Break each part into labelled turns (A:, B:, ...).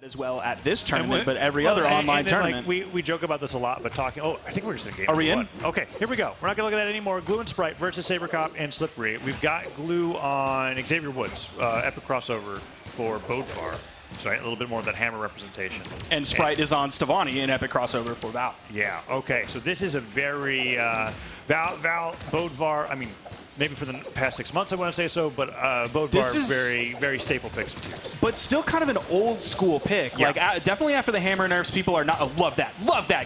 A: as well at this tournament, but every other online tournament.
B: Like, we joke about this a lot, but talking. Oh, I think we're just in game.
A: Are we in?
B: Okay, here we go. We're not going to look at that anymore. Glue and Sprite versus Sabrecop and Slipree. We've got Glue on Xavier Woods, epic crossover for Bodvar. So right, a little bit more of that hammer representation.
A: And Sprite is on Stevani in epic crossover for Val.
B: Yeah, okay. So this is a very Val, Bodvar, I mean, maybe for the past 6 months I want to say so, but Bodvar is very staple picks of tiers.
A: But still kind of an old school pick.
B: Yeah.
A: Like definitely after the hammer nerfs, people are not, oh, love that.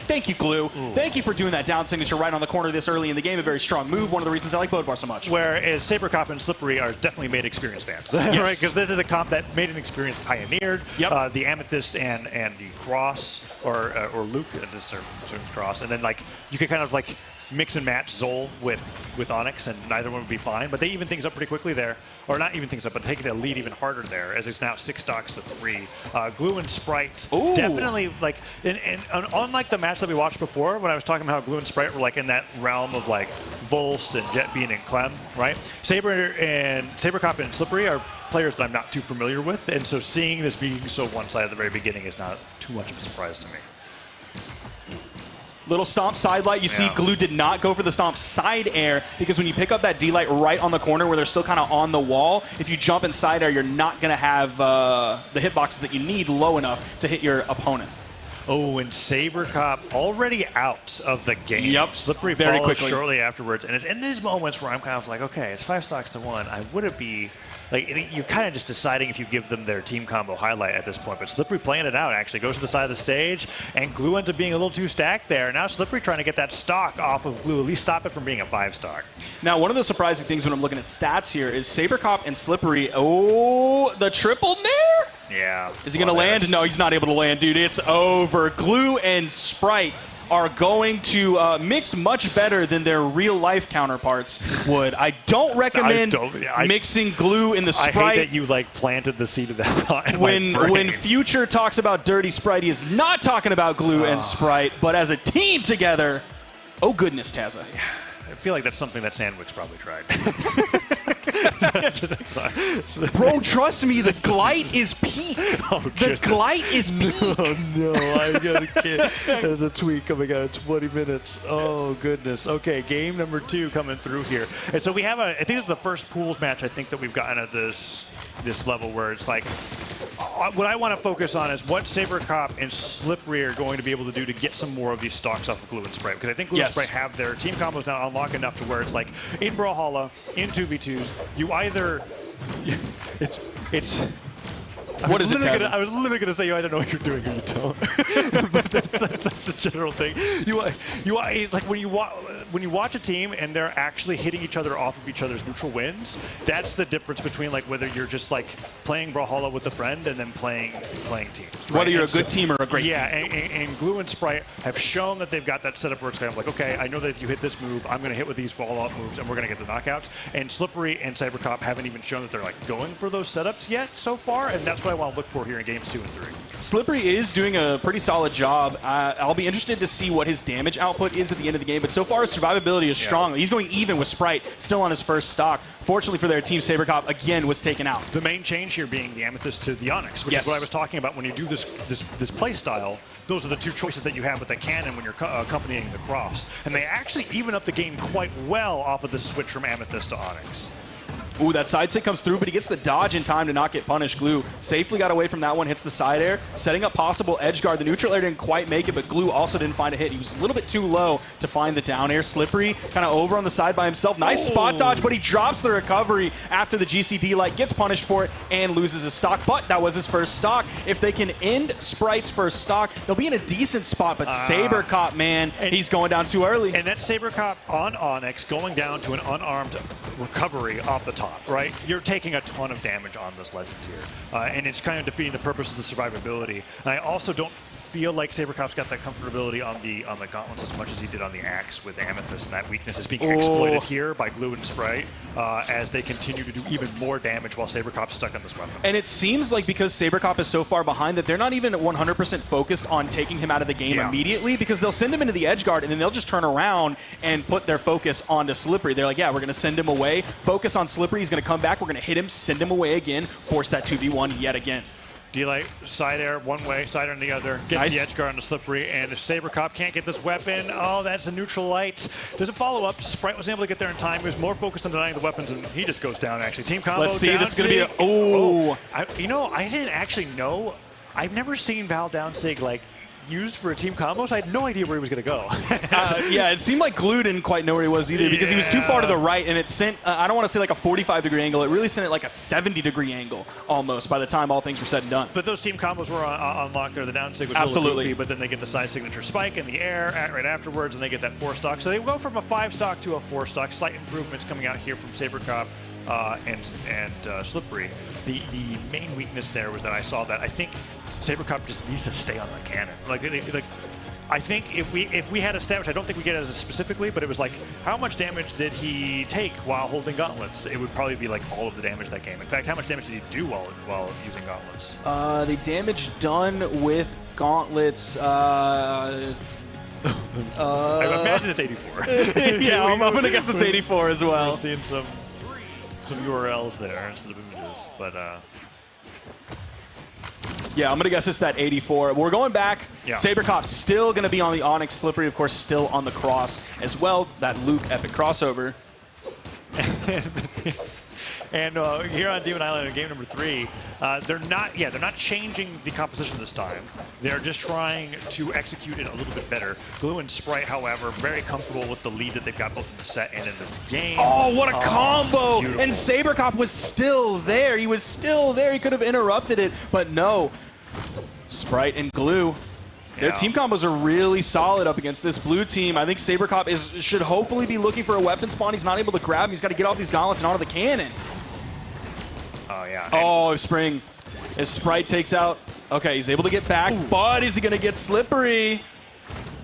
A: Thank you, Glue. Ooh. Thank you for doing that down signature right on the corner this early in the game. A very strong move. One of the reasons I like Bodvar so much.
B: Whereas Sabrecop and Slipree are definitely made experience fans, yes. Right? Because this is a comp that made an experience pioneered.
A: Yep.
B: The Amethyst and the Cross, or Luke, this term Cross, and then like you could kind of like mix and match Zol with Onyx, and neither one would be fine. But they even things up pretty quickly there, or not even things up, but taking the lead even harder there, as it's now 6 stocks to 3. Glue and Sprite,
A: ooh, definitely
B: like, and unlike the match that we watched before, when I was talking about how Glue and Sprite were like in that realm of like Volst and Jetbean and Clem, right? Sabrecop and Slipree are players that I'm not too familiar with, and so seeing this being so one-sided at the very beginning is not too much of a surprise to me.
A: Little stomp side light. You see Glue did not go for the stomp side air because when you pick up that D-light right on the corner where they're still kind of on the wall, if you jump in side air, you're not going to have the hitboxes that you need low enough to hit your opponent.
B: Oh, and Sabrecop already out of the game.
A: Yep.
B: Slipree
A: very
B: follows
A: quickly
B: shortly afterwards. And it's in these moments where I'm kind of like, okay, it's 5 stocks to 1. I wouldn't be like, you're kind of just deciding if you give them their team combo highlight at this point. But Slipree playing it out actually goes to the side of the stage, and Glue ends up being a little too stacked there. Now Slipree trying to get that stock off of Glue, at least stop it from being a 5 stock.
A: Now, one of the surprising things when I'm looking at stats here is Sabrecop and Slipree. Oh, the triple nair?
B: Yeah.
A: Is he going to land? No, he's not able to land, dude. It's over. Glue and Sprite are going to mix much better than their real-life counterparts would. I don't recommend mixing Glue in the Sprite.
B: I hate that you like planted the seed of that thought in
A: when
B: my brain.
A: Future talks about Dirty Sprite, he is not talking about Glue and Sprite, but as a team together, oh goodness, Tazza.
B: I feel like that's something that Sandwich probably tried.
A: Bro, trust me, the Glite is peak.
B: Oh,
A: the Glite is peak.
B: Oh, no, I got a kid. There's a tweet coming out in 20 minutes. Oh, goodness. Okay, game number 2 coming through here. And so we have I think it's the first pools match I think that we've gotten at this level where it's like, what I want to focus on is what Sabrecop and Slipree are going to be able to do to get some more of these stocks off of Glue and Sprite. Because I think Glue and Sprite have their team combos now unlocked enough to where it's like, in Brawlhalla, in 2v2s, you either...
A: What is it, Tazza?
B: I was literally going to say you either know what you're doing or you don't. But that's the general thing. Like when you watch a team and they're actually hitting each other off of each other's neutral wins, that's the difference between like whether you're just like playing Brawlhalla with a friend and then playing teams. Right?
A: Whether you're a good team or a great team.
B: Yeah, and Glue and Sprite have shown that they've got that setup where it's kind of like, okay, I know that if you hit this move, I'm going to hit with these follow-up moves and we're going to get the knockouts. And Slipree and Sabrecop haven't even shown that they're like going for those setups yet so far, and that's what I want to look for here in games 2 and 3.
A: Slipree is doing a pretty solid job. I'll be interested to see what his damage output is at the end of the game, but so far his survivability is strong. He's going even with Sprite, still on his first stock. Fortunately for their team, Sabrecop again was taken out.
B: The main change here being the Amethyst to the Onyx, which is what I was talking about when you do this play style. Those are the 2 choices that you have with the cannon when you're accompanying the Cross. And they actually even up the game quite well off of the switch from Amethyst to Onyx.
A: Ooh, that side stick comes through, but he gets the dodge in time to not get punished. Glue safely got away from that one, hits the side air, setting up possible edge guard. The neutral air didn't quite make it, but Glue also didn't find a hit. He was a little bit too low to find the down air. Slipree kind of over on the side by himself. Nice spot dodge, but he drops the recovery after the GCD light, gets punished for it, and loses his stock. But that was his first stock. If they can end Sprite's first stock, they'll be in a decent spot, but Sabrecop, man, he's going down too early.
B: And that's Sabrecop on Onyx going down to an unarmed recovery off the top, right? You're taking a ton of damage on this Legend here, and it's kind of defeating the purpose of the survivability. And I also don't feel like Sabrecop's got that comfortability on the gauntlets as much as he did on the axe with Amethyst, and that weakness is being exploited here by Glue and Sprite as they continue to do even more damage while Sabrecop's stuck on this weapon.
A: And it seems like because Sabrecop is so far behind that they're not even 100% focused on taking him out of the game immediately, because they'll send him into the edge guard and then they'll just turn around and put their focus onto Slipree. They're like, yeah, we're going to send him away, focus on Slipree, he's going to come back, we're going to hit him, send him away again, force that 2v1 yet again.
B: D-Light, side air one way, side air on the other. Gets the edge guard on the Slipree, and if Sabrecop can't get this weapon, oh, that's a neutral light. Doesn't follow up. Sprite was able to get there in time. He was more focused on denying the weapons, and he just goes down, actually. Team combo,
A: let's see,
B: down
A: this is going to be a...
B: Oh. You know, I didn't actually know. I've never seen Val down sig, like, used for a team combo, so I had no idea where he was going to go.
A: Yeah, it seemed like Glue didn't quite know where he was either because he was too far to the right, and it sent, I don't want to say like a 45-degree angle, it really sent it like a 70-degree angle almost by the time all things were said and done.
B: But those team combos were unlocked there. The down sig was
A: absolutely
B: goofy, but then they get the side signature spike in the air right afterwards, and they get that 4-stock. So they go from a 5-stock to a 4-stock. Slight improvements coming out here from Sabrecop and Slipree. The main weakness there was that I saw that I think Sabrecop just needs to stay on the cannon. Like I think if we had a stat, which I don't think we get as specifically, but it was like, how much damage did he take while holding gauntlets? It would probably be like all of the damage that game. In fact, how much damage did he do while using gauntlets?
A: The damage done with gauntlets.
B: I imagine it's 84.
A: Yeah, I'm gonna guess it's 84 as well.
B: We're seeing some URLs there instead of images, but.
A: Yeah, I'm going to guess it's that 84. We're going back.
B: Yeah.
A: Sabrecop still going to be on the Onyx. Slipree, of course, still on the cross as well. That Luke epic crossover.
B: And here on Demon Island in game number 3, they're not changing the composition this time. They're just trying to execute it a little bit better. Glue and Sprite, however, very comfortable with the lead that they've got both in the set and in this game.
A: Oh, what a combo!
B: Beautiful.
A: And Sabrecop was still there. He was still there. He could have interrupted it, but no. Sprite and Glue. Their team combos are really solid up against this blue team. I think Sabrecop should hopefully be looking for a weapon spawn. He's not able to grab him. He's got to get off these gauntlets and onto the cannon.
B: Oh, yeah.
A: Oh, Spring. As Sprite takes out. Okay, he's able to get back, but is he going to get Slipree?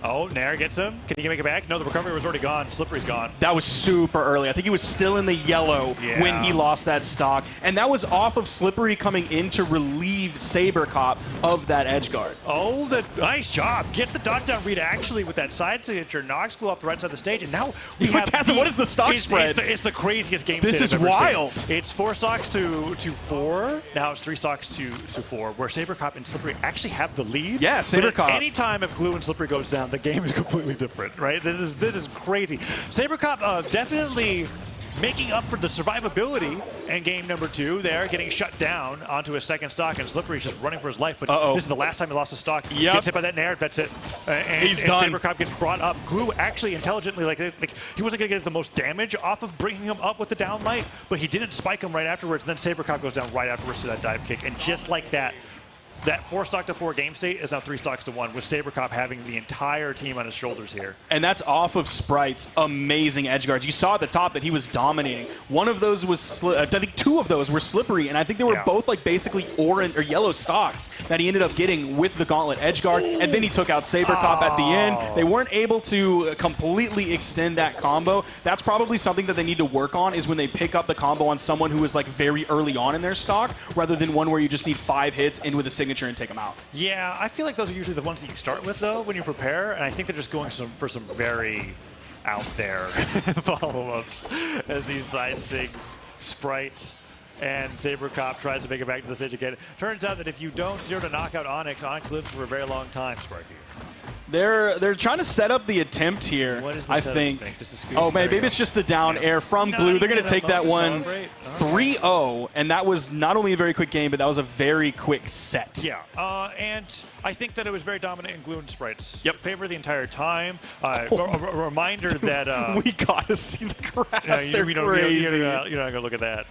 B: Oh, Nair gets him. Can he make it back? No, the recovery was already gone. Slipree's gone.
A: That was super early. I think he was still in the yellow when he lost that stock. And that was off of Slipree coming in to relieve Sabrecop of that edge guard.
B: Oh, nice job. Gets the dodge down read actually with that side signature. Knocks Glue off the right side of the stage. And now we have
A: what is the stock spread?
B: It's the craziest game
A: this is
B: I've ever
A: wild.
B: seen. It's 4 stocks to 4. Now it's 3 stocks to 4, where Sabrecop and Slipree actually have the lead.
A: Yeah, Sabrecop.
B: Anytime if Glue and Slipree goes down, the game is completely different, right? This is crazy. Sabrecop definitely making up for the survivability in game number 2 there, getting shut down onto his second stock, and Slipree's just running for his life, but this is the last time he lost a stock. Gets hit by that Nair, that's it. And
A: done.
B: Sabrecop gets brought up. Glue actually intelligently, like he wasn't going to get the most damage off of bringing him up with the down light, but he didn't spike him right afterwards, and then Sabrecop goes down right afterwards to that dive kick, and just like that, that 4 stock to 4 game state is now 3 stocks to 1, with Sabrecop having the entire team on his shoulders here.
A: And that's off of Sprite's amazing edge guards. You saw at the top that he was dominating. One of those was, I think 2 of those were Slipree, and I think they were both like basically orange or yellow stocks that he ended up getting with the gauntlet edge guard, and then he took out Sabrecop at the end. They weren't able to completely extend that combo. That's probably something that they need to work on, is when they pick up the combo on someone who is like very early on in their stock, rather than one where you just need 5 hits in with a signature and take them out.
B: Yeah, I feel like those are usually the ones that you start with, though, when you prepare, and I think they're just going for some very out there follow-ups as these side sigs, Sprite, and Sabrecop tries to make it back to the stage again. Turns out that if you don't 0 to knock out Onyx, Onyx lives for a very long time, Sparky.
A: They're trying to set up the attempt here,
B: what is the
A: I think.
B: Oh,
A: man, maybe it's just a down air from Glue. They're going to take that one 3-0, and that was not only a very quick game, but that was a very quick set.
B: Yeah, and I think that it was very dominant in Glue and Sprites. Favor the entire time. A reminder that...
A: we got to see the graphs. They're crazy.
B: You're not going to look at that.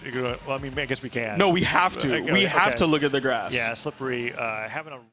B: Well, I mean, I guess we can.
A: No, we have to. We have to look at the graphs.
B: Yeah, Slipree having a...